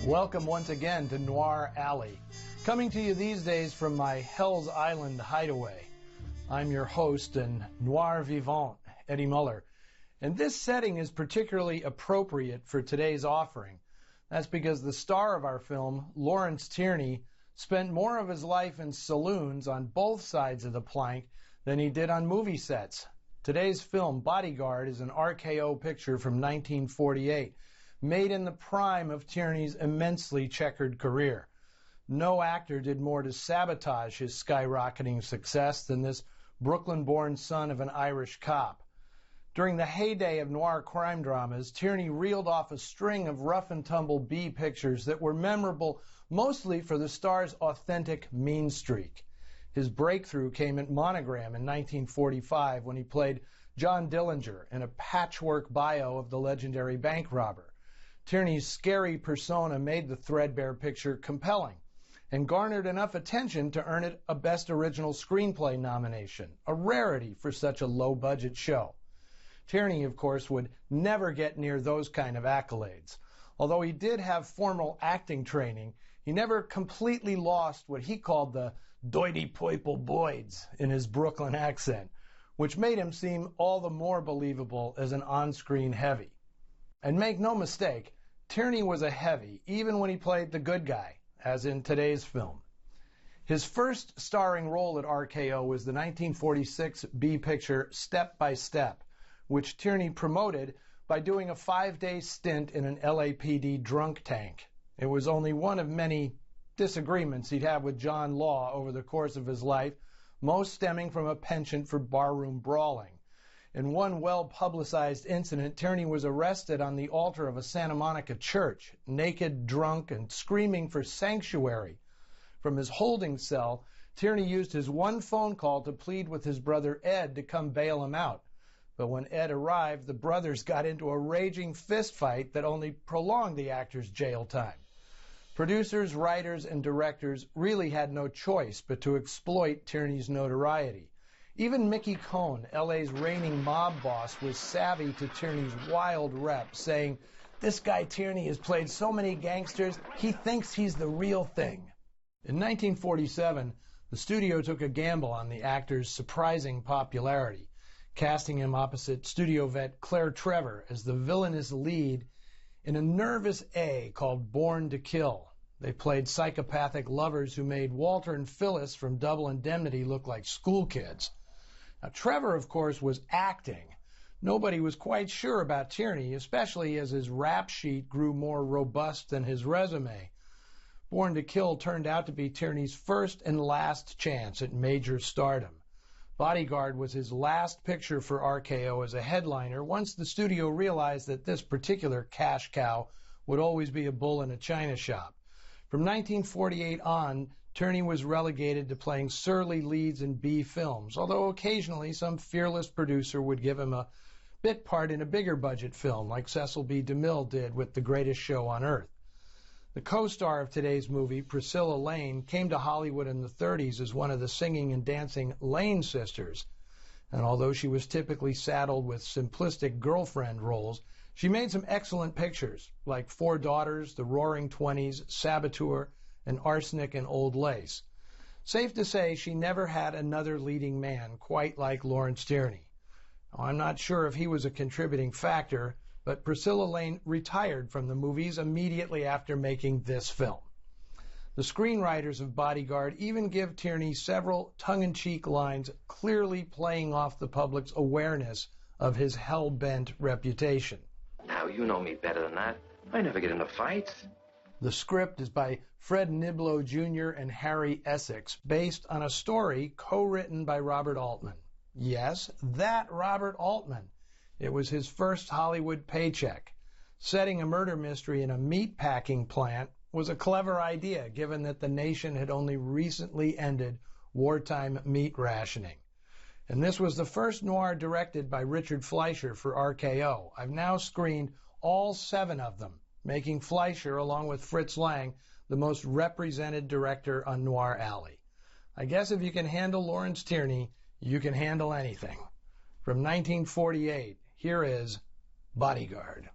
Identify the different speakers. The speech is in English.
Speaker 1: Welcome once again to Noir Alley, coming to you these days from my Hell's Island hideaway. I'm your host and noir vivant, Eddie Muller, and this setting is particularly appropriate for today's offering. That's because the star of our film, Lawrence Tierney, spent more of his life in saloons on both sides of the plank than he did on movie sets. Today's film, Bodyguard, is an RKO picture from 1948, made in the prime of Tierney's immensely checkered career. No actor did more to sabotage his skyrocketing success than this Brooklyn-born son of an Irish cop. During the heyday of noir crime dramas, Tierney reeled off a string of rough-and-tumble B pictures that were memorable mostly for the star's authentic mean streak. His breakthrough came at Monogram in 1945 when he played John Dillinger in a patchwork bio of the legendary bank robber. Tierney's scary persona made the threadbare picture compelling and garnered enough attention to earn it a Best Original Screenplay nomination, a rarity for such a low-budget show. Tierney, of course, would never get near those kind of accolades. Although he did have formal acting training, he never completely lost what he called the doity poiple boids in his Brooklyn accent, which made him seem all the more believable as an on-screen heavy. And make no mistake, Tierney was a heavy, even when he played the good guy, as in today's film. His first starring role at RKO was the 1946 B picture Step by Step, which Tierney promoted by doing a 5-day stint in an LAPD drunk tank. It was only one of many disagreements he'd have with John Law over the course of his life, most stemming from a penchant for barroom brawling. In one well-publicized incident, Tierney was arrested on the altar of a Santa Monica church, naked, drunk, and screaming for sanctuary. From his holding cell, Tierney used his one phone call to plead with his brother Ed to come bail him out. But when Ed arrived, the brothers got into a raging fistfight that only prolonged the actor's jail time. Producers, writers, and directors really had no choice but to exploit Tierney's notoriety. Even Mickey Cohn, LA's reigning mob boss, was savvy to Tierney's wild rep, saying, "This guy Tierney has played so many gangsters, he thinks he's the real thing." In 1947, the studio took a gamble on the actor's surprising popularity, casting him opposite studio vet Claire Trevor as the villainous lead in a nervous A called Born to Kill. They played psychopathic lovers who made Walter and Phyllis from Double Indemnity look like school kids. Now, Trevor, of course, was acting. Nobody was quite sure about Tierney, especially as his rap sheet grew more robust than his resume. Born to Kill turned out to be Tierney's first and last chance at major stardom. Bodyguard was his last picture for RKO as a headliner once the studio realized that this particular cash cow would always be a bull in a china shop. From 1948 on, Tierney was relegated to playing surly leads in B films, although occasionally some fearless producer would give him a bit part in a bigger budget film, like Cecil B. DeMille did with The Greatest Show on Earth. The co-star of today's movie, Priscilla Lane, came to Hollywood in the 30s as one of the singing and dancing Lane sisters. And although she was typically saddled with simplistic girlfriend roles, she made some excellent pictures, like Four Daughters, The Roaring Twenties, Saboteur, and Arsenic and Old Lace. Safe to say she never had another leading man quite like Lawrence Tierney. I'm not sure if he was a contributing factor, but Priscilla Lane retired from the movies immediately after making this film. The screenwriters of Bodyguard even give Tierney several tongue-in-cheek lines clearly playing off the public's awareness of his hell-bent reputation.
Speaker 2: Now, you know me better than that. I never get into fights.
Speaker 1: The script is by Fred Niblo Jr. and Harry Essex, based on a story co-written by Robert Altman. Yes, that Robert Altman. It was his first Hollywood paycheck. Setting a murder mystery in a meat-packing plant was a clever idea, given that the nation had only recently ended wartime meat rationing. And this was the first noir directed by Richard Fleischer for RKO. I've now screened all 7 of them, making Fleischer, along with Fritz Lang, the most represented director on Noir Alley. I guess if you can handle Lawrence Tierney, you can handle anything. From 1948, here is Bodyguard.